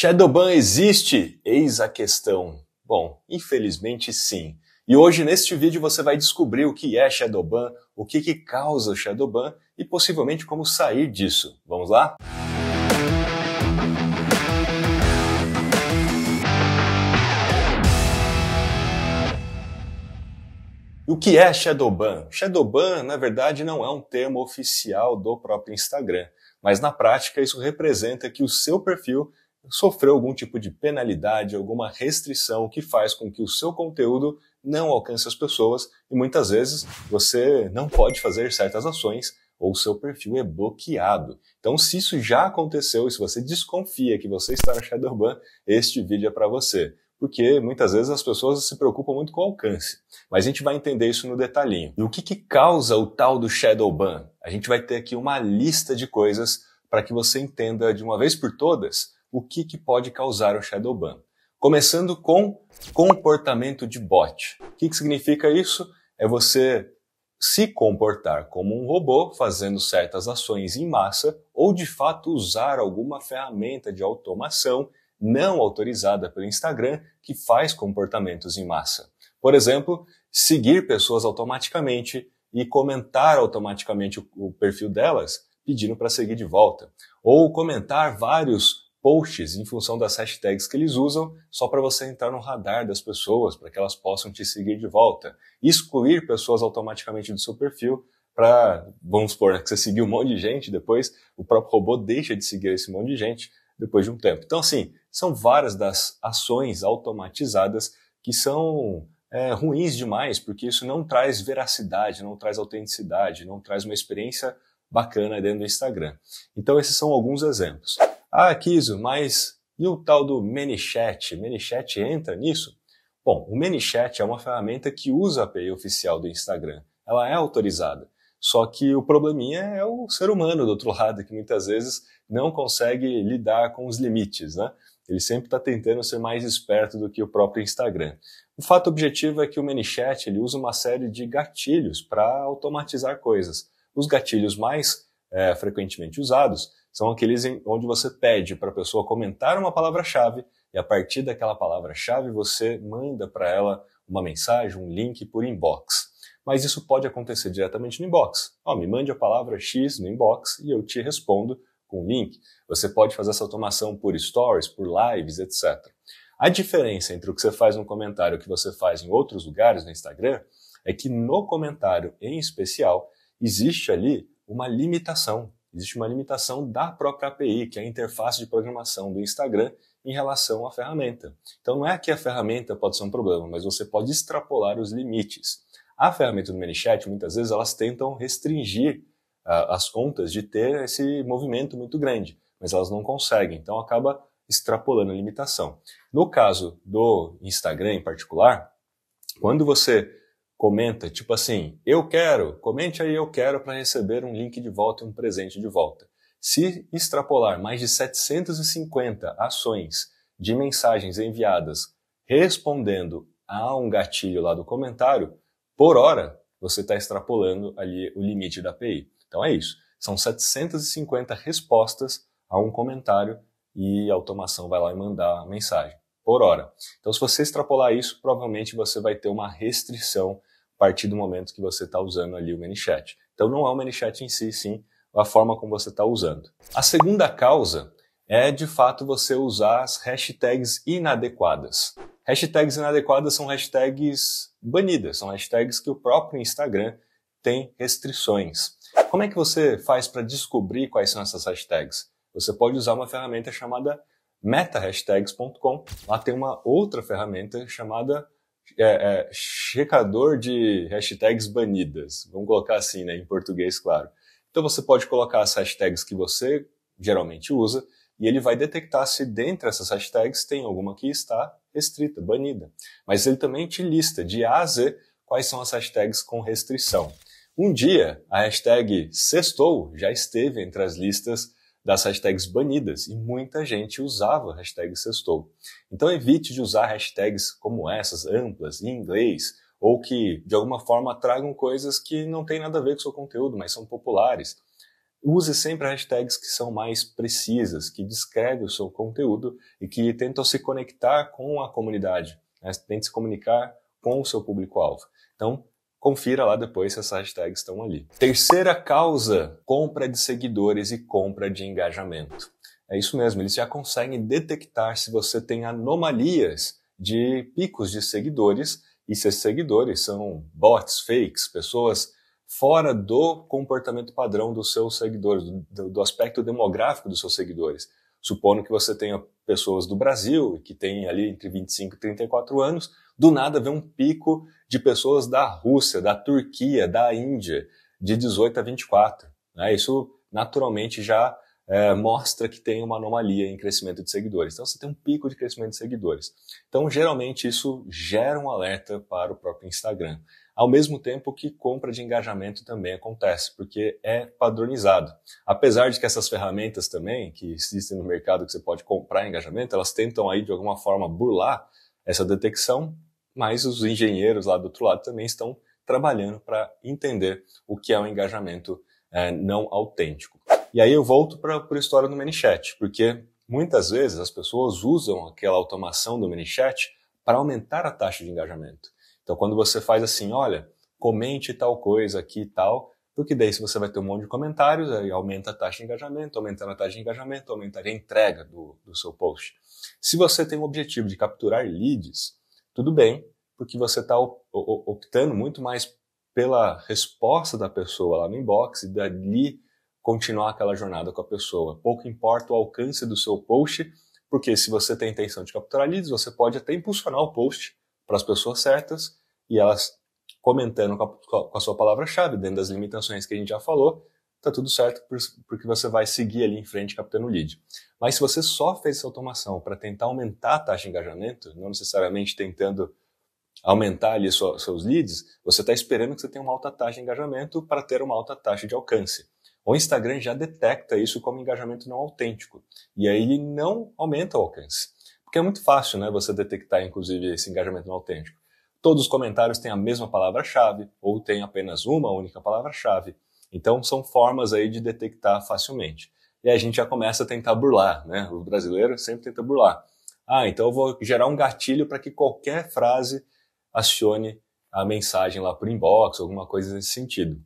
Shadowban existe? Eis a questão. Bom, infelizmente sim. E hoje neste vídeo você vai descobrir o que é Shadowban, o que causa o Shadowban e possivelmente como sair disso. Vamos lá? O que é Shadowban? Shadowban, na verdade, não é um termo oficial do próprio Instagram, mas na prática isso representa que o seu perfil sofreu algum tipo de penalidade, alguma restrição que faz com que o seu conteúdo não alcance as pessoas e muitas vezes você não pode fazer certas ações ou o seu perfil é bloqueado. Então, se isso já aconteceu e se você desconfia que você está no Shadowban, este vídeo é para você. Porque muitas vezes as pessoas se preocupam muito com o alcance. Mas a gente vai entender isso no detalhinho. E o que causa o tal do Shadowban? A gente vai ter aqui uma lista de coisas para que você entenda de uma vez por todas o que pode causar o Shadowban. Começando com comportamento de bot. O que significa isso? É você se comportar como um robô, fazendo certas ações em massa, ou de fato usar alguma ferramenta de automação não autorizada pelo Instagram que faz comportamentos em massa. Por exemplo, seguir pessoas automaticamente e comentar automaticamente o perfil delas, pedindo para seguir de volta. Ou comentar vários posts em função das hashtags que eles usam, só para você entrar no radar das pessoas, para que elas possam te seguir de volta. Excluir pessoas automaticamente do seu perfil para, vamos supor, que você seguiu um monte de gente, depois o próprio robô deixa de seguir esse monte de gente depois de um tempo. Então, assim, são várias das ações automatizadas que são ruins demais, porque isso não traz veracidade, não traz autenticidade, não traz uma experiência bacana dentro do Instagram. Então, esses são alguns exemplos. Ah, Kiso, mas e o tal do ManyChat? ManyChat entra nisso? Bom, o ManyChat é uma ferramenta que usa a API oficial do Instagram. Ela é autorizada. Só que o probleminha é o ser humano do outro lado, que muitas vezes não consegue lidar com os limites, né? Ele sempre está tentando ser mais esperto do que o próprio Instagram. O fato objetivo é que o ManyChat ele usa uma série de gatilhos para automatizar coisas. Os gatilhos mais frequentemente usados são aqueles onde você pede para a pessoa comentar uma palavra-chave e a partir daquela palavra-chave você manda para ela uma mensagem, um link por inbox. Mas isso pode acontecer diretamente no inbox. Me mande a palavra X no inbox e eu te respondo com um link. Você pode fazer essa automação por stories, por lives, etc. A diferença entre o que você faz no comentário e o que você faz em outros lugares no Instagram é que no comentário em especial existe ali uma limitação. Existe uma limitação da própria API, que é a interface de programação do Instagram em relação à ferramenta. Então não é que a ferramenta pode ser um problema, mas você pode extrapolar os limites. A ferramenta do ManyChat, muitas vezes, elas tentam restringir as contas de ter esse movimento muito grande, mas elas não conseguem, então acaba extrapolando a limitação. No caso do Instagram em particular, quando você comenta, tipo assim, comente aí eu quero para receber um link de volta e um presente de volta. Se extrapolar mais de 750 ações de mensagens enviadas respondendo a um gatilho lá do comentário, por hora, você está extrapolando ali o limite da API. Então é isso. São 750 respostas a um comentário e a automação vai lá e mandar a mensagem por hora. Então se você extrapolar isso, provavelmente você vai ter uma restrição a partir do momento que você está usando ali o ManyChat. Então não é o ManyChat em si, sim, a forma como você está usando. A segunda causa é, de fato, você usar as hashtags inadequadas. Hashtags inadequadas são hashtags banidas, são hashtags que o próprio Instagram tem restrições. Como é que você faz para descobrir quais são essas hashtags? Você pode usar uma ferramenta chamada metahashtags.com. Lá tem uma outra ferramenta chamada checador de hashtags banidas. Vamos colocar assim, né, em português, claro. Então você pode colocar as hashtags que você geralmente usa e ele vai detectar se dentre essas hashtags tem alguma que está restrita, banida. Mas ele também te lista de A a Z quais são as hashtags com restrição. Um dia, a hashtag sextou já esteve entre as listas das hashtags banidas e muita gente usava a hashtag sextou. Então evite de usar hashtags como essas, amplas, em inglês, ou que de alguma forma tragam coisas que não têm nada a ver com o seu conteúdo, mas são populares. use sempre hashtags que são mais precisas, que descrevem o seu conteúdo e que tentam se conectar com a comunidade, né? Tente se comunicar com o seu público-alvo. Então, confira lá depois se essas hashtags estão ali. Terceira causa, compra de seguidores e compra de engajamento. É isso mesmo, eles já conseguem detectar se você tem anomalias de picos de seguidores, e se esses seguidores são bots, fakes, pessoas fora do comportamento padrão dos seus seguidores, do aspecto demográfico dos seus seguidores. Supondo que você tenha pessoas do Brasil, que têm ali entre 25 e 34 anos, do nada vê um pico de pessoas da Rússia, da Turquia, da Índia, de 18 a 24. Né? Isso naturalmente já mostra que tem uma anomalia em crescimento de seguidores. Então você tem um pico de crescimento de seguidores. Então geralmente isso gera um alerta para o próprio Instagram. Ao mesmo tempo que compra de engajamento também acontece, porque é padronizado. Apesar de que essas ferramentas também, que existem no mercado que você pode comprar engajamento, elas tentam aí de alguma forma burlar essa detecção, mas os engenheiros lá do outro lado também estão trabalhando para entender o que é um engajamento não autêntico. E aí eu volto para a história do ManyChat, porque muitas vezes as pessoas usam aquela automação do ManyChat para aumentar a taxa de engajamento. Então quando você faz assim, olha, comente tal coisa aqui e tal, porque daí se você vai ter um monte de comentários, aí aumenta a taxa de engajamento, aumentando a taxa de engajamento, aumentaria a entrega do seu post. Se você tem o objetivo de capturar leads, tudo bem, porque você está optando muito mais pela resposta da pessoa lá no inbox e dali continuar aquela jornada com a pessoa. Pouco importa o alcance do seu post, porque se você tem a intenção de capturar leads, você pode até impulsionar o post para as pessoas certas e elas comentando com a sua palavra-chave, dentro das limitações que a gente já falou, tá tudo certo porque você vai seguir ali em frente captando o lead. Mas se você só fez essa automação para tentar aumentar a taxa de engajamento, não necessariamente tentando aumentar ali seus leads, você está esperando que você tenha uma alta taxa de engajamento para ter uma alta taxa de alcance. O Instagram já detecta isso como engajamento não autêntico. E aí ele não aumenta o alcance. Porque é muito fácil, né, você detectar, inclusive, esse engajamento não autêntico. Todos os comentários têm a mesma palavra-chave, ou têm apenas uma única palavra-chave. Então, são formas aí de detectar facilmente. E aí a gente já começa a tentar burlar, né? O brasileiro sempre tenta burlar. Então eu vou gerar um gatilho para que qualquer frase acione a mensagem lá por inbox, alguma coisa nesse sentido.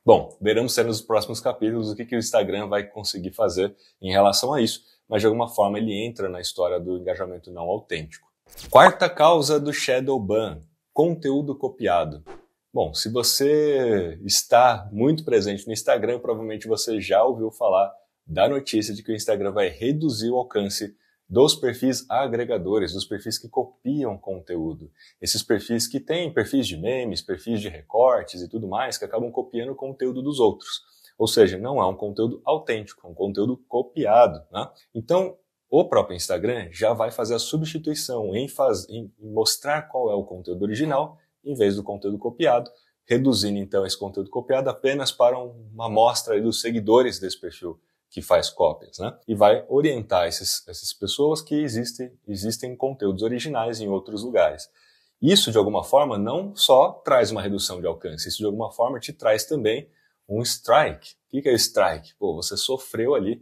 Bom, veremos nos próximos capítulos o que o Instagram vai conseguir fazer em relação a isso, mas de alguma forma ele entra na história do engajamento não autêntico. Quarta causa do shadow ban, conteúdo copiado. Bom, se você está muito presente no Instagram, provavelmente você já ouviu falar da notícia de que o Instagram vai reduzir o alcance dos perfis agregadores, dos perfis que copiam conteúdo. Esses perfis que têm perfis de memes, perfis de recortes e tudo mais, que acabam copiando o conteúdo dos outros. Ou seja, não é um conteúdo autêntico, é um conteúdo copiado, né? Então, o próprio Instagram já vai fazer a substituição em mostrar qual é o conteúdo original, em vez do conteúdo copiado, reduzindo então esse conteúdo copiado apenas para uma amostra dos seguidores desse perfil que faz cópias, né? E vai orientar essas pessoas que existem conteúdos originais em outros lugares. Isso, de alguma forma, não só traz uma redução de alcance, isso de alguma forma te traz também um strike. O que é strike? Pô, você sofreu ali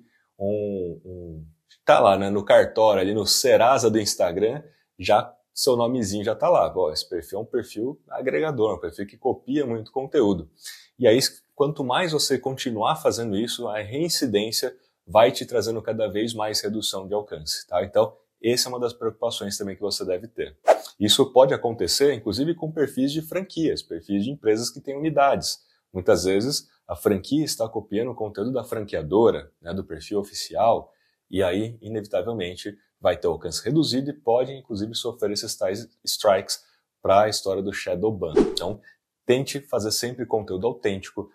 tá lá, né, no cartório, ali no Serasa do Instagram, já seu nomezinho já tá lá. Bom, esse perfil é um perfil agregador, um perfil que copia muito conteúdo. E aí, quanto mais você continuar fazendo isso, a reincidência vai te trazendo cada vez mais redução de alcance, tá? Então, essa é uma das preocupações também que você deve ter. Isso pode acontecer, inclusive, com perfis de franquias, perfis de empresas que têm unidades. Muitas vezes, a franquia está copiando o conteúdo da franqueadora, né, do perfil oficial, e aí, inevitavelmente, vai ter alcance reduzido e pode, inclusive, sofrer esses tais strikes para a história do shadow ban. Então, tente fazer sempre conteúdo autêntico,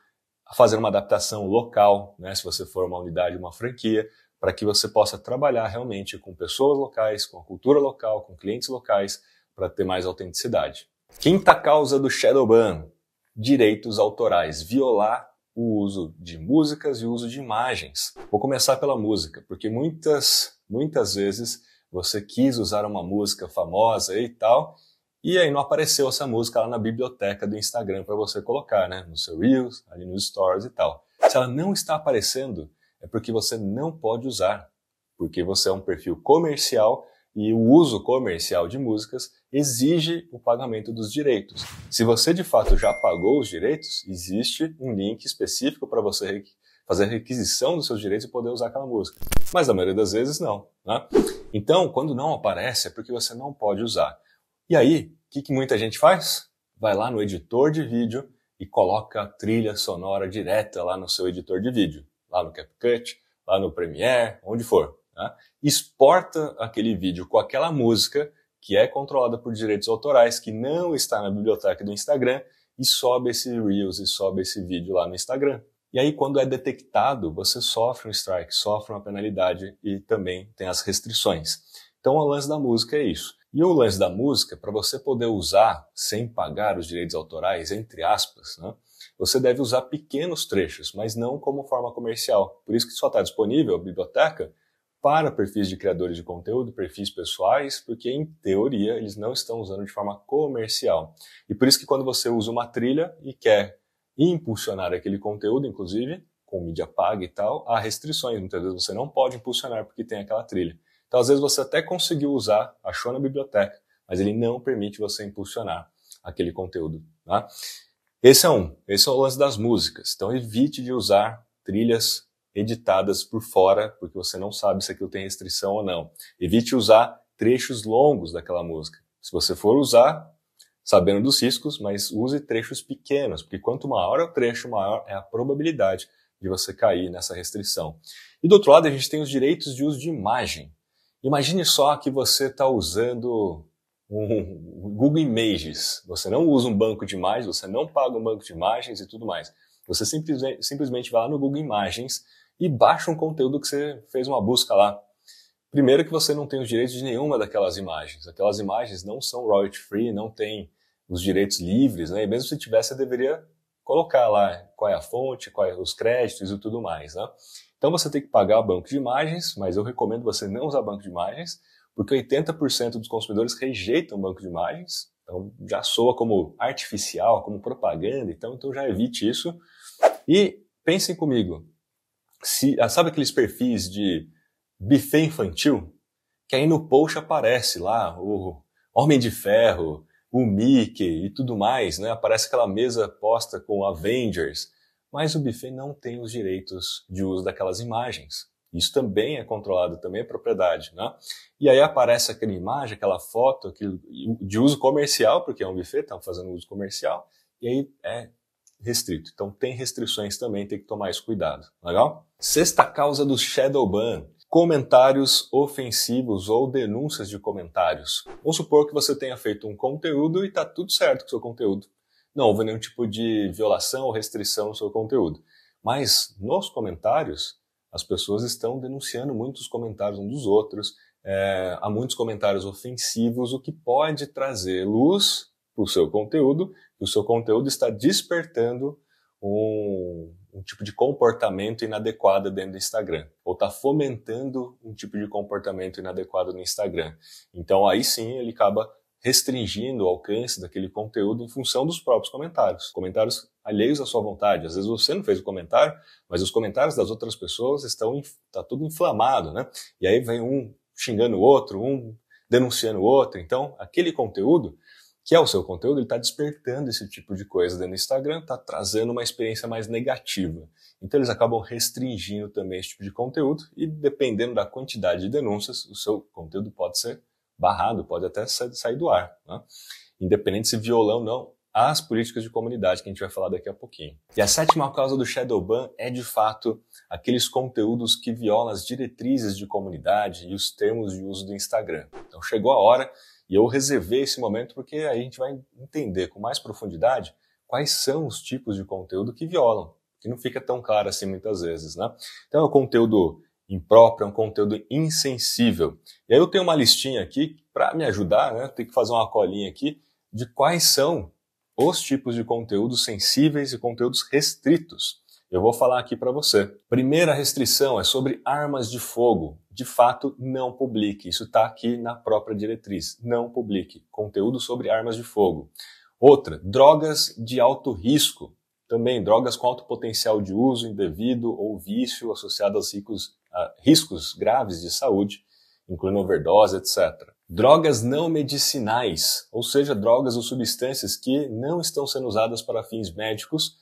fazer uma adaptação local, né, se você for uma unidade, uma franquia, para que você possa trabalhar realmente com pessoas locais, com a cultura local, com clientes locais, para ter mais autenticidade. Quinta causa do shadow ban, direitos autorais, violar o uso de músicas e o uso de imagens. Vou começar pela música, porque muitas vezes você quis usar uma música famosa e tal, e aí não apareceu essa música lá na biblioteca do Instagram para você colocar, né, no seu Reels, ali nos Stories e tal. Se ela não está aparecendo, é porque você não pode usar, porque você é um perfil comercial e o uso comercial de músicas exige o pagamento dos direitos. Se você de fato já pagou os direitos, existe um link específico para você fazer a requisição dos seus direitos e poder usar aquela música. Mas na maioria das vezes não, né? Então, quando não aparece, é porque você não pode usar. E aí, o que muita gente faz? Vai lá no editor de vídeo e coloca a trilha sonora direta lá no seu editor de vídeo, lá no CapCut, lá no Premiere, onde for. Né? Exporta aquele vídeo com aquela música que é controlada por direitos autorais, que não está na biblioteca do Instagram, e sobe esse Reels e sobe esse vídeo lá no Instagram. E aí, quando é detectado, você sofre um strike, sofre uma penalidade e também tem as restrições. Então, o lance da música é isso. E o lance da música, para você poder usar sem pagar os direitos autorais, entre aspas, né, você deve usar pequenos trechos, mas não como forma comercial. Por isso que só está disponível a biblioteca para perfis de criadores de conteúdo, perfis pessoais, porque, em teoria, eles não estão usando de forma comercial. E por isso que quando você usa uma trilha e quer impulsionar aquele conteúdo, inclusive, com mídia paga e tal, há restrições. Muitas vezes você não pode impulsionar porque tem aquela trilha. Então, às vezes, você até conseguiu usar, achou na biblioteca, mas ele não permite você impulsionar aquele conteúdo. Tá? Esse é o lance das músicas. Então, evite de usar trilhas editadas por fora, porque você não sabe se aquilo tem restrição ou não. Evite usar trechos longos daquela música. Se você for usar, sabendo dos riscos, mas use trechos pequenos, porque quanto maior é o trecho, maior é a probabilidade de você cair nessa restrição. E do outro lado, a gente tem os direitos de uso de imagem. Imagine só que você está usando um Google Images. Você não usa um banco de imagens, você não paga um banco de imagens e tudo mais. Você simplesmente vai lá no Google Imagens e baixa um conteúdo que você fez uma busca lá. Primeiro que você não tem os direitos de nenhuma daquelas imagens. Aquelas imagens não são royalty free, não tem os direitos livres, né? E mesmo se tivesse, você deveria colocar lá qual é a fonte, quais os créditos e tudo mais, né? Então você tem que pagar o banco de imagens, mas eu recomendo você não usar banco de imagens, porque 80% dos consumidores rejeitam banco de imagens, então já soa como artificial, como propaganda, então já evite isso. E pensem comigo, sabe aqueles perfis de buffet infantil? Que aí no post aparece lá o Homem de Ferro, o Mickey e tudo mais, né? Aparece aquela mesa posta com Avengers, mas o buffet não tem os direitos de uso daquelas imagens. Isso também é controlado, também é propriedade, né? E aí aparece aquela imagem, aquela foto de uso comercial, porque é um buffet, estão fazendo uso comercial, e aí é restrito. Então tem restrições também, tem que tomar esse cuidado, legal? Sexta causa do shadow ban. Comentários ofensivos ou denúncias de comentários. Vamos supor que você tenha feito um conteúdo e está tudo certo com o seu conteúdo. Não houve nenhum tipo de violação ou restrição no seu conteúdo. Mas nos comentários, as pessoas estão denunciando muitos comentários uns dos outros. Há muitos comentários ofensivos, o que pode trazer luz para o seu conteúdo, e o seu conteúdo está despertando um tipo de comportamento inadequado dentro do Instagram, ou está fomentando um tipo de comportamento inadequado no Instagram. Então aí sim ele acaba restringindo o alcance daquele conteúdo em função dos próprios comentários alheios à sua vontade. Às vezes você não fez o comentário, mas os comentários das outras pessoas está tudo inflamado, né? E aí vem um xingando o outro, um denunciando o outro. Então aquele conteúdo que é o seu conteúdo, ele está despertando esse tipo de coisa dentro do Instagram, está trazendo uma experiência mais negativa. Então eles acabam restringindo também esse tipo de conteúdo e dependendo da quantidade de denúncias, o seu conteúdo pode ser barrado, pode até sair do ar, né? Independente se violão ou não, as políticas de comunidade que a gente vai falar daqui a pouquinho. E a sétima causa do shadow ban é, de fato, aqueles conteúdos que violam as diretrizes de comunidade e os termos de uso do Instagram. Então chegou a hora. E eu reservei esse momento porque aí a gente vai entender com mais profundidade quais são os tipos de conteúdo que violam, que não fica tão claro assim muitas vezes, né? Então é um conteúdo impróprio, é um conteúdo insensível. E aí eu tenho uma listinha aqui para me ajudar, né? Tenho que fazer uma colinha aqui de quais são os tipos de conteúdos sensíveis e conteúdos restritos. Eu vou falar aqui para você. Primeira restrição é sobre armas de fogo. De fato, não publique. Isso está aqui na própria diretriz. Não publique conteúdo sobre armas de fogo. Outra, drogas de alto risco. Também drogas com alto potencial de uso indevido ou vício associado a riscos graves de saúde, incluindo overdose, etc. Drogas não medicinais, ou seja, drogas ou substâncias que não estão sendo usadas para fins médicos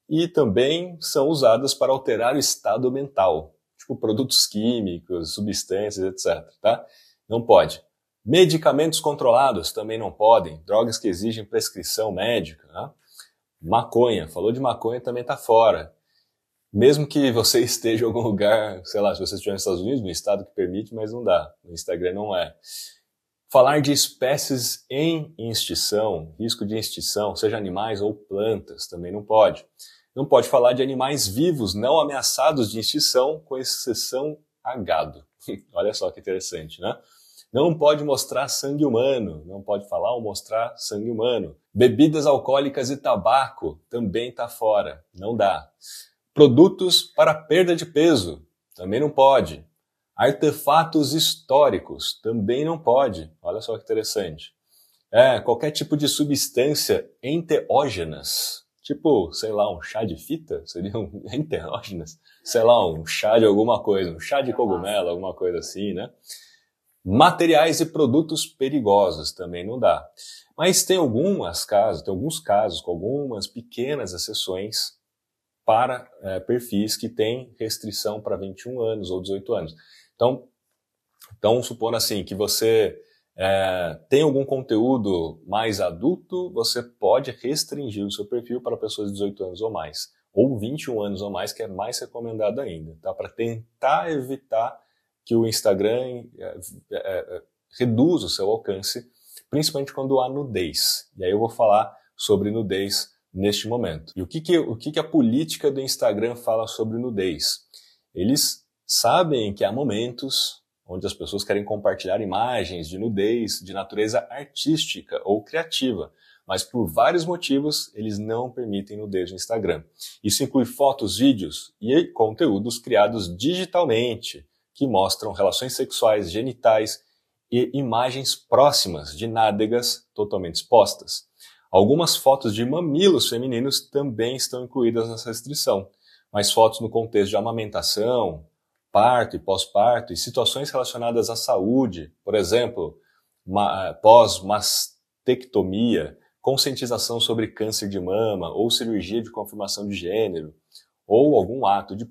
e também são usadas para alterar o estado mental, tipo produtos químicos, substâncias, etc. Tá? Não pode. Medicamentos controlados também não podem, drogas que exigem prescrição médica. Né? Maconha, falou de maconha também está fora. Mesmo que você esteja em algum lugar, sei lá, se você estiver nos Estados Unidos, no estado que permite, mas não dá. No Instagram não é. Falar de espécies em extinção, risco de extinção, seja animais ou plantas, também não pode. Não pode falar de animais vivos não ameaçados de extinção, com exceção a gado. Olha só que interessante, né? Não pode mostrar sangue humano, não pode falar ou mostrar sangue humano. Bebidas alcoólicas e tabaco também está fora, não dá. Produtos para perda de peso, também não pode. Artefatos históricos, também não pode. Olha só que interessante. Qualquer tipo de substância enteógenas, tipo, sei lá, um chá de fita, seriam enteógenas? Sei lá, um chá de alguma coisa, um chá de cogumelo, alguma coisa assim, né? Materiais e produtos perigosos, também não dá. Mas tem alguns casos com algumas pequenas exceções para perfis que têm restrição para 21 anos ou 18 anos. Então supondo assim que você tem algum conteúdo mais adulto, você pode restringir o seu perfil para pessoas de 18 anos ou mais, ou 21 anos ou mais, que é mais recomendado ainda, tá? Para tentar evitar que o Instagram reduza o seu alcance, principalmente quando há nudez. E aí eu vou falar sobre nudez neste momento. E o que a política do Instagram fala sobre nudez? Eles sabem que há momentos onde as pessoas querem compartilhar imagens de nudez de natureza artística ou criativa, mas por vários motivos eles não permitem nudez no Instagram. Isso inclui fotos, vídeos e conteúdos criados digitalmente, que mostram relações sexuais, genitais e imagens próximas de nádegas totalmente expostas. Algumas fotos de mamilos femininos também estão incluídas nessa restrição, mas fotos no contexto de amamentação, parto e pós-parto e situações relacionadas à saúde, por exemplo, pós-mastectomia, conscientização sobre câncer de mama ou cirurgia de confirmação de gênero, ou algum ato de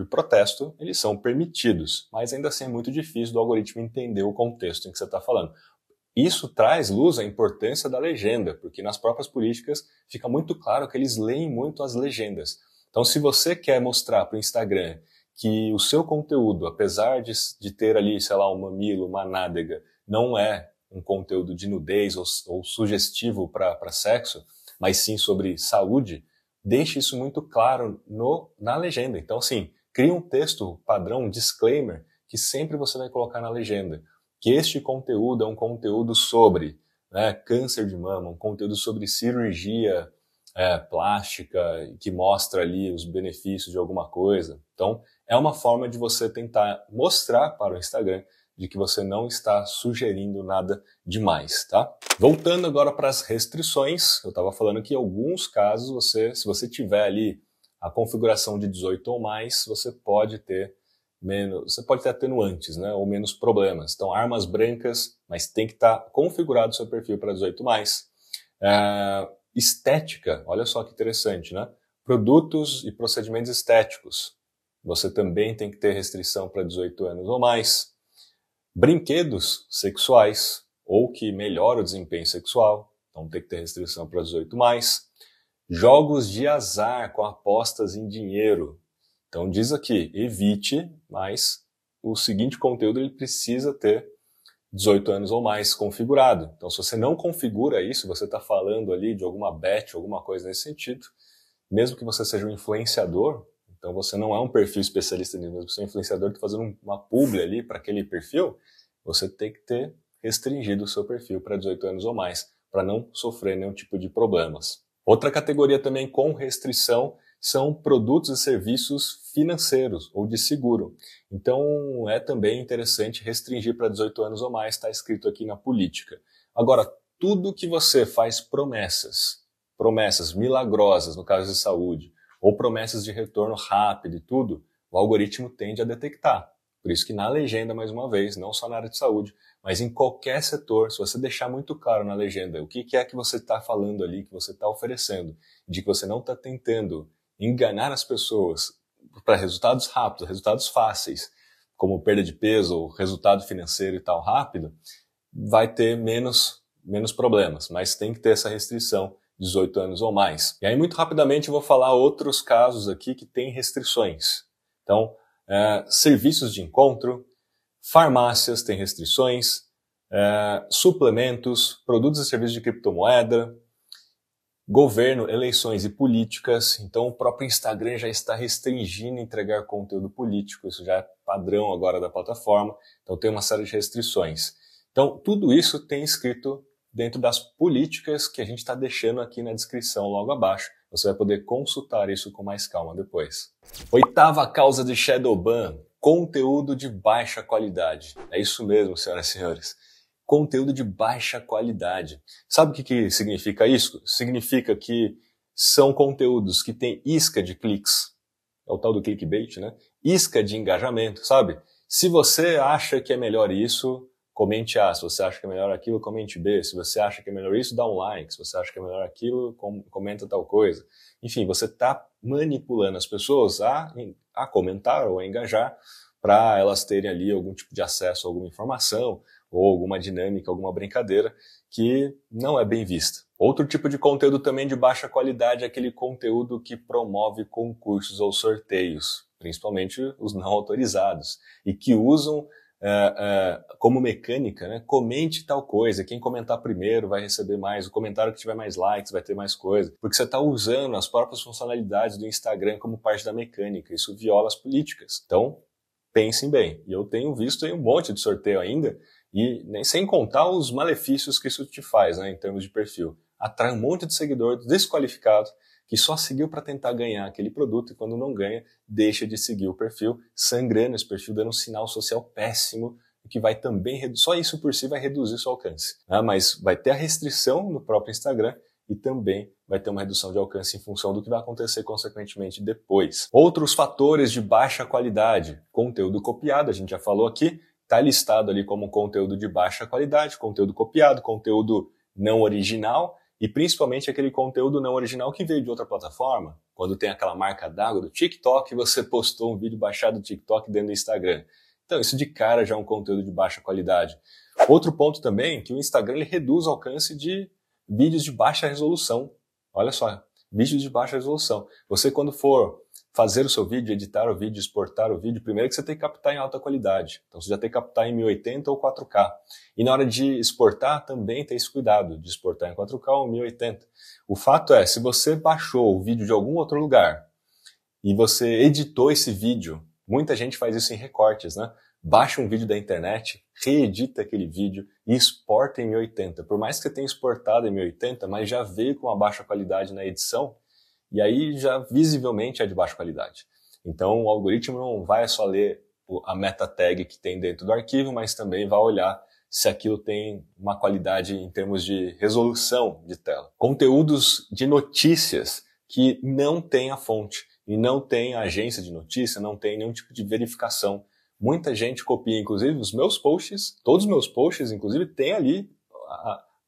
protesto, eles são permitidos, mas ainda assim é muito difícil do algoritmo entender o contexto em que você está falando. Isso traz luz à importância da legenda, porque nas próprias políticas fica muito claro que eles leem muito as legendas. Então, se você quer mostrar para o Instagram que o seu conteúdo, apesar de ter ali, sei lá, um mamilo, uma nádega, não é um conteúdo de nudez ou sugestivo para sexo, mas sim sobre saúde, deixe isso muito claro na legenda. Então, assim, crie um texto padrão, um disclaimer, que sempre você vai colocar na legenda. Que este conteúdo é um conteúdo sobre câncer de mama, um conteúdo sobre cirurgia plástica, que mostra ali os benefícios de alguma coisa. Então, é uma forma de você tentar mostrar para o Instagram de que você não está sugerindo nada demais, tá? Voltando agora para as restrições, eu estava falando que em alguns casos, se você tiver ali a configuração de 18 ou mais, você pode ter atenuantes, né, ou menos problemas. Então, armas brancas, mas tem que estar configurado o seu perfil para 18 mais. Estética, olha só que interessante, né? Produtos e procedimentos estéticos. Você também tem que ter restrição para 18 anos ou mais. Brinquedos sexuais, ou que melhoram o desempenho sexual, então tem que ter restrição para 18 mais. Jogos de azar com apostas em dinheiro. Então diz aqui, evite, mas o seguinte conteúdo ele precisa ter 18 anos ou mais configurado. Então se você não configura isso, você está falando ali de alguma bet, alguma coisa nesse sentido, mesmo que você seja um influenciador, então você não é um perfil especialista nisso, mas você é um influenciador que está fazendo uma publi ali para aquele perfil, você tem que ter restringido o seu perfil para 18 anos ou mais, para não sofrer nenhum tipo de problemas. Outra categoria também com restrição são produtos e serviços financeiros ou de seguro. Então é também interessante restringir para 18 anos ou mais, está escrito aqui na política. Agora, tudo que você faz promessas promessas milagrosas, no caso de saúde, ou promessas de retorno rápido e tudo, o algoritmo tende a detectar. Por isso que na legenda, mais uma vez, não só na área de saúde, mas em qualquer setor, se você deixar muito claro na legenda o que é que você está falando ali, que você está oferecendo, de que você não está tentando enganar as pessoas para resultados rápidos, resultados fáceis, como perda de peso ou resultado financeiro e tal rápido, vai ter menos problemas, mas tem que ter essa restrição, 18 anos ou mais. E aí, muito rapidamente, eu vou falar outros casos aqui que têm restrições. Então, serviços de encontro, farmácias têm restrições, suplementos, produtos e serviços de criptomoeda, governo, eleições e políticas. Então, o próprio Instagram já está restringindo entregar conteúdo político. Isso já é padrão agora da plataforma. Então, tem uma série de restrições. Então, tudo isso tem escrito dentro das políticas que a gente está deixando aqui na descrição logo abaixo. Você vai poder consultar isso com mais calma depois. 8ª causa de Shadowban: conteúdo de baixa qualidade. É isso mesmo, senhoras e senhores. Conteúdo de baixa qualidade. Sabe o que significa isso? Significa que são conteúdos que têm isca de cliques. É o tal do clickbait, né? Isca de engajamento, sabe? Se você acha que é melhor isso, comente A. Se você acha que é melhor aquilo, comente B. Se você acha que é melhor isso, dá um like. Se você acha que é melhor aquilo, comenta tal coisa. Enfim, você está manipulando as pessoas a comentar ou a engajar para elas terem ali algum tipo de acesso a alguma informação ou alguma dinâmica, alguma brincadeira que não é bem vista. Outro tipo de conteúdo também de baixa qualidade é aquele conteúdo que promove concursos ou sorteios, principalmente os não autorizados, e que usam como mecânica, né? Comente tal coisa, quem comentar primeiro vai receber mais, o comentário que tiver mais likes vai ter mais coisa, porque você está usando as próprias funcionalidades do Instagram como parte da mecânica, isso viola as políticas. Então, pensem bem. E eu tenho visto aí um monte de sorteio ainda, e nem sem contar os malefícios que isso te faz, né, em termos de perfil. Atrai um monte de seguidor desqualificado que só seguiu para tentar ganhar aquele produto e quando não ganha, deixa de seguir o perfil, sangrando esse perfil, dando um sinal social péssimo, que vai também, só isso por si vai reduzir seu alcance. Né? Mas vai ter a restrição no próprio Instagram e também vai ter uma redução de alcance em função do que vai acontecer consequentemente depois. Outros fatores de baixa qualidade: conteúdo copiado, a gente já falou aqui, está listado ali como conteúdo de baixa qualidade, conteúdo copiado, conteúdo não original e principalmente aquele conteúdo não original que veio de outra plataforma. Quando tem aquela marca d'água do TikTok, você postou um vídeo baixado do TikTok dentro do Instagram. Então isso de cara já é um conteúdo de baixa qualidade. Outro ponto também é que o Instagram ele reduz o alcance de vídeos de baixa resolução. Olha só, vídeos de baixa resolução. Você quando for fazer o seu vídeo, editar o vídeo, exportar o vídeo, primeiro que você tem que captar em alta qualidade. Então você já tem que captar em 1080 ou 4K. E na hora de exportar, também tem esse cuidado de exportar em 4K ou 1080. O fato é, se você baixou o vídeo de algum outro lugar e você editou esse vídeo, muita gente faz isso em recortes, né? Baixa um vídeo da internet, reedita aquele vídeo e exporta em 1080. Por mais que você tenha exportado em 1080, mas já veio com uma baixa qualidade na edição, e aí já visivelmente é de baixa qualidade. Então o algoritmo não vai só ler a meta tag que tem dentro do arquivo, mas também vai olhar se aquilo tem uma qualidade em termos de resolução de tela. Conteúdos de notícias que não tem a fonte e não tem a agência de notícia, não tem nenhum tipo de verificação. Muita gente copia, inclusive, os meus posts, todos os meus posts, inclusive, tem ali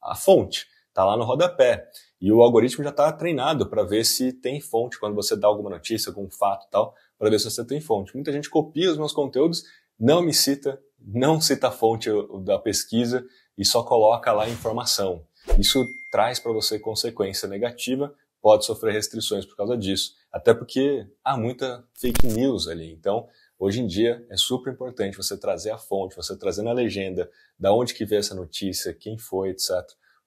a fonte, está lá no rodapé. E o algoritmo já está treinado para ver se tem fonte, quando você dá alguma notícia, algum fato e tal, para ver se você tem fonte. Muita gente copia os meus conteúdos, não me cita, não cita a fonte da pesquisa e só coloca lá a informação. Isso traz para você consequência negativa, pode sofrer restrições por causa disso. Até porque há muita fake news ali. Então, hoje em dia, é super importante você trazer a fonte, você trazer na legenda da onde que veio essa notícia, quem foi, etc.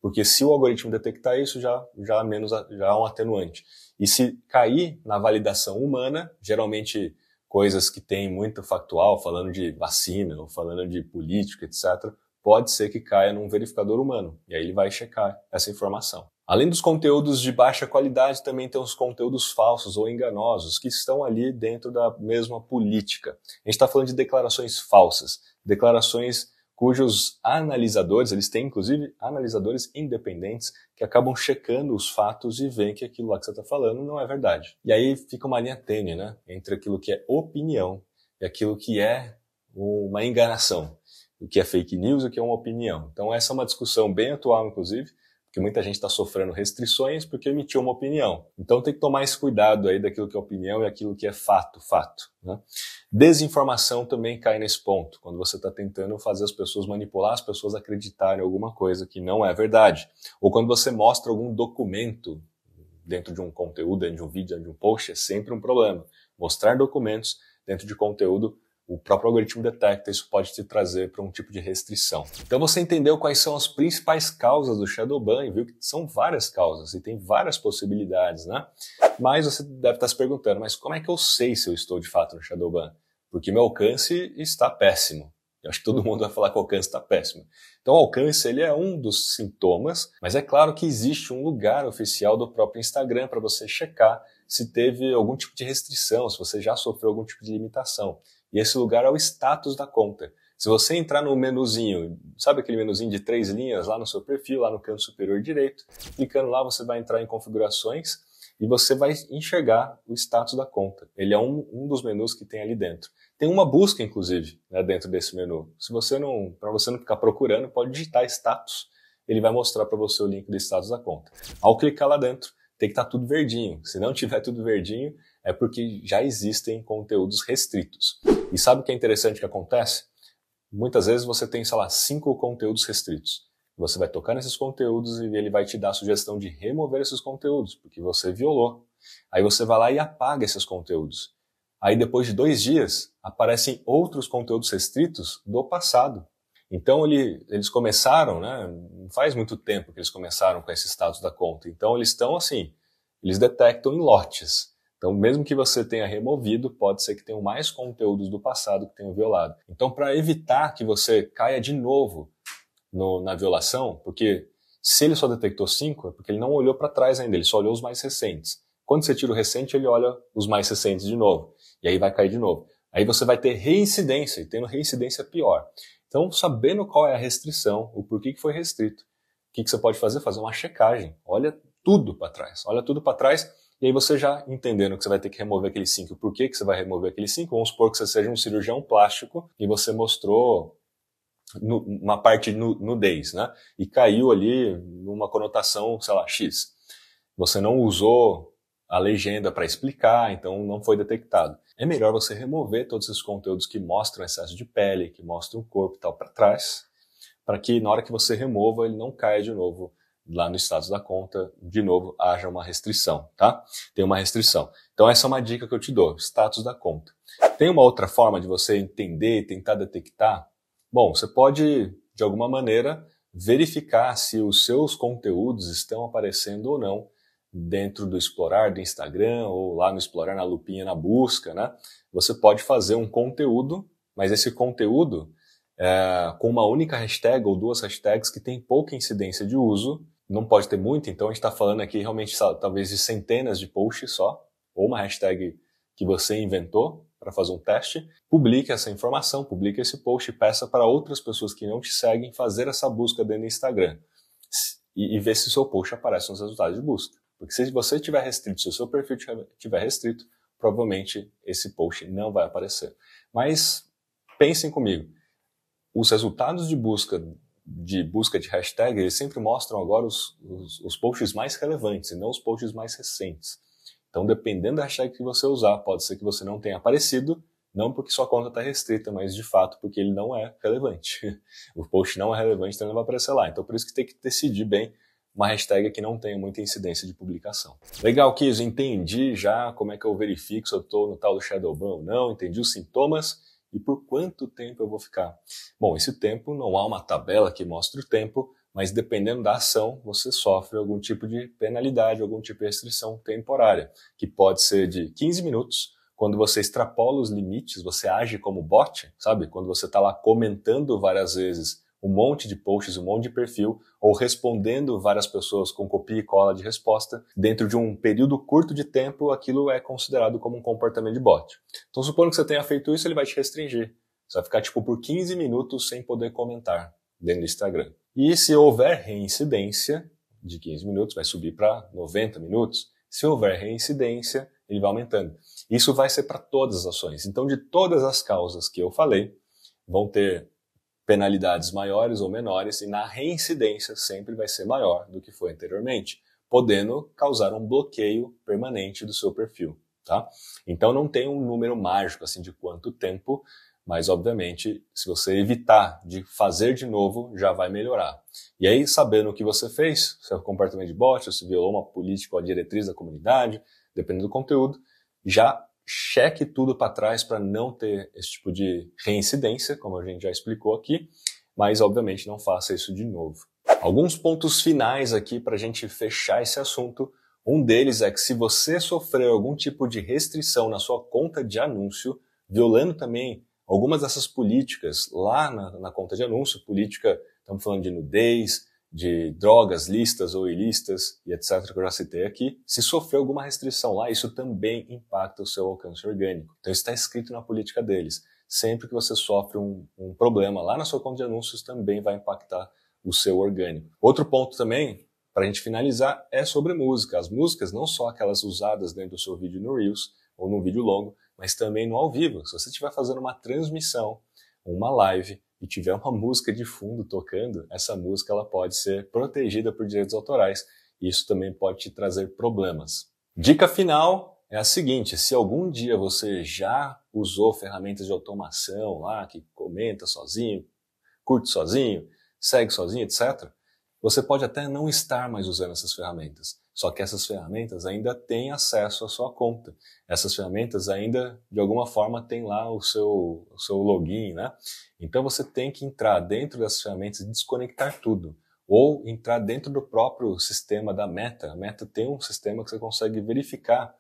Porque se o algoritmo detectar isso, já há um atenuante. E se cair na validação humana, geralmente coisas que têm muito factual, falando de vacina ou falando de política, etc., pode ser que caia num verificador humano. E aí ele vai checar essa informação. Além dos conteúdos de baixa qualidade, também tem os conteúdos falsos ou enganosos que estão ali dentro da mesma política. A gente está falando de declarações falsas, declarações cujos analisadores, eles têm inclusive analisadores independentes que acabam checando os fatos e veem que aquilo lá que você está falando não é verdade. E aí fica uma linha tênue, né, entre aquilo que é opinião e aquilo que é uma enganação, o que é fake news e o que é uma opinião. Então essa é uma discussão bem atual, inclusive, porque muita gente está sofrendo restrições porque emitiu uma opinião. Então tem que tomar esse cuidado aí daquilo que é opinião e aquilo que é fato, né? Desinformação também cai nesse ponto, quando você está tentando fazer as pessoas manipular, as pessoas acreditarem em alguma coisa que não é verdade. Ou quando você mostra algum documento dentro de um conteúdo, dentro de um vídeo, dentro de um post, é sempre um problema. Mostrar documentos dentro de conteúdo, o próprio algoritmo detecta, isso pode te trazer para um tipo de restrição. Então você entendeu quais são as principais causas do Shadowban e viu que são várias causas e tem várias possibilidades, né? Mas você deve estar se perguntando, mas como é que eu sei se eu estou de fato no Shadowban? Porque meu alcance está péssimo. Eu acho que todo mundo vai falar que o alcance está péssimo. Então o alcance ele é um dos sintomas, mas é claro que existe um lugar oficial do próprio Instagram para você checar se teve algum tipo de restrição, se você já sofreu algum tipo de limitação. E esse lugar é o status da conta. Se você entrar no menuzinho, sabe aquele menuzinho de 3 linhas lá no seu perfil, lá no canto superior direito, clicando lá você vai entrar em configurações e você vai enxergar o status da conta. Ele é um dos menus que tem ali dentro. Tem uma busca, inclusive, né, dentro desse menu. Para você não ficar procurando, pode digitar status. Ele vai mostrar para você o link do status da conta. Ao clicar lá dentro, tem que estar tudo verdinho. Se não tiver tudo verdinho, é porque já existem conteúdos restritos. E sabe o que é interessante que acontece? Muitas vezes você tem, sei lá, 5 conteúdos restritos. Você vai tocar nesses conteúdos e ele vai te dar a sugestão de remover esses conteúdos, porque você violou. Aí você vai lá e apaga esses conteúdos. Aí depois de 2 dias, aparecem outros conteúdos restritos do passado. Então eles começaram, né? Não faz muito tempo que eles começaram com esse status da conta. Então eles estão assim, eles detectam em lotes. Então, mesmo que você tenha removido, pode ser que tenham mais conteúdos do passado que tenham violado. Então, para evitar que você caia de novo na violação, porque se ele só detectou 5, é porque ele não olhou para trás ainda, ele só olhou os mais recentes. Quando você tira o recente, ele olha os mais recentes de novo. E aí vai cair de novo. Aí você vai ter reincidência, e tendo reincidência pior. Então, sabendo qual é a restrição, o porquê que foi restrito, o que você pode fazer? Fazer uma checagem. Olha tudo para trás. Olha tudo para trás. E aí você já entendendo que você vai ter que remover aqueles 5, por que você vai remover aqueles 5, vamos supor que você seja um cirurgião plástico e você mostrou uma parte de nudez, né? E caiu ali numa conotação, sei lá, X. Você não usou a legenda para explicar, então não foi detectado. É melhor você remover todos esses conteúdos que mostram excesso de pele, que mostram o corpo e tal para trás, para que na hora que você remova ele não caia de novo lá no status da conta, de novo, haja uma restrição, tá? Tem uma restrição. Então essa é uma dica que eu te dou, status da conta. Tem uma outra forma de você entender e tentar detectar? Bom, você pode, de alguma maneira, verificar se os seus conteúdos estão aparecendo ou não dentro do Explorar do Instagram ou lá no Explorar na lupinha na busca, né? Você pode fazer um conteúdo, mas esse conteúdo com uma única hashtag ou 2 hashtags que tem pouca incidência de uso, não pode ter muito, então a gente está falando aqui realmente talvez de centenas de posts só, ou uma hashtag que você inventou para fazer um teste, publique essa informação, publique esse post e peça para outras pessoas que não te seguem fazer essa busca dentro do Instagram e ver se o seu post aparece nos resultados de busca. Porque se você tiver restrito, se o seu perfil tiver restrito, provavelmente esse post não vai aparecer. Mas pensem comigo, os resultados de busca de hashtag, eles sempre mostram agora os posts mais relevantes e não os posts mais recentes. Então, dependendo da hashtag que você usar, pode ser que você não tenha aparecido, não porque sua conta está restrita, mas de fato porque ele não é relevante. O post não é relevante, então ele não vai aparecer lá. Então, por isso que tem que decidir bem uma hashtag que não tenha muita incidência de publicação. Legal, Kiz, entendi já como é que eu verifico se eu estou no tal do Shadowban ou não, entendi os sintomas. E por quanto tempo eu vou ficar? Bom, esse tempo não há uma tabela que mostre o tempo, mas dependendo da ação, você sofre algum tipo de penalidade, algum tipo de restrição temporária, que pode ser de 15 minutos, quando você extrapola os limites, você age como bot, sabe? Quando você está lá comentando várias vezes um monte de posts, um monte de perfil, ou respondendo várias pessoas com copia e cola de resposta, dentro de um período curto de tempo, aquilo é considerado como um comportamento de bot. Então, supondo que você tenha feito isso, ele vai te restringir. Você vai ficar tipo por 15 minutos sem poder comentar dentro do Instagram. E se houver reincidência de 15 minutos, vai subir para 90 minutos. Se houver reincidência, ele vai aumentando. Isso vai ser para todas as ações. Então, de todas as causas que eu falei, vão ter penalidades maiores ou menores, e na reincidência sempre vai ser maior do que foi anteriormente, podendo causar um bloqueio permanente do seu perfil, tá? Então não tem um número mágico assim de quanto tempo, mas obviamente se você evitar de fazer de novo, já vai melhorar. E aí, sabendo o que você fez, seu comportamento de bot, se violou uma política ou a diretriz da comunidade, dependendo do conteúdo, já cheque tudo para trás para não ter esse tipo de reincidência, como a gente já explicou aqui, mas obviamente não faça isso de novo. Alguns pontos finais aqui para a gente fechar esse assunto. Um deles é que se você sofreu algum tipo de restrição na sua conta de anúncio, violando também algumas dessas políticas lá na conta de anúncio, política, estamos falando de nudez, de drogas listas ou ilícitas e etc, que eu já citei aqui, se sofreu alguma restrição lá, isso também impacta o seu alcance orgânico. Então isso está escrito na política deles. Sempre que você sofre um problema lá na sua conta de anúncios, também vai impactar o seu orgânico. Outro ponto também, para a gente finalizar, é sobre música. As músicas, não só aquelas usadas dentro do seu vídeo no Reels ou num vídeo longo, mas também no ao vivo. Se você estiver fazendo uma transmissão, uma live, e tiver uma música de fundo tocando, essa música ela pode ser protegida por direitos autorais. E isso também pode te trazer problemas. Dica final é a seguinte: se algum dia você já usou ferramentas de automação lá, que comenta sozinho, curte sozinho, segue sozinho, etc., você pode até não estar mais usando essas ferramentas. Só que essas ferramentas ainda têm acesso à sua conta. Essas ferramentas ainda, de alguma forma, têm lá o seu login, né? Então você tem que entrar dentro dessas ferramentas e desconectar tudo. Ou entrar dentro do próprio sistema da Meta. A Meta tem um sistema que você consegue verificar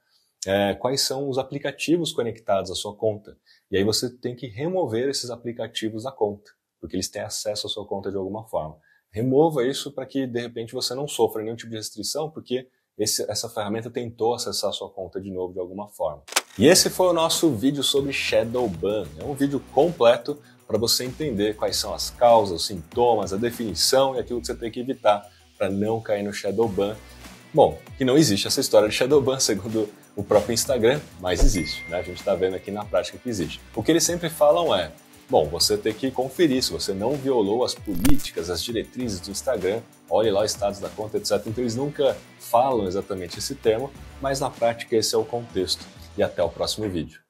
quais são os aplicativos conectados à sua conta. E aí você tem que remover esses aplicativos da conta, porque eles têm acesso à sua conta de alguma forma. Remova isso para que, de repente, você não sofra nenhum tipo de restrição, porque essa ferramenta tentou acessar a sua conta de novo de alguma forma. E esse foi o nosso vídeo sobre Shadow Ban. É um vídeo completo para você entender quais são as causas, os sintomas, a definição e aquilo que você tem que evitar para não cair no Shadow Ban. Bom, que não existe essa história de Shadow Ban, segundo o próprio Instagram, mas existe, né? A gente está vendo aqui na prática que existe. O que eles sempre falam é: bom, você tem que conferir se você não violou as políticas, as diretrizes do Instagram, olhe lá o status da conta, etc. Então eles nunca falam exatamente esse termo, mas na prática esse é o contexto. E até o próximo vídeo.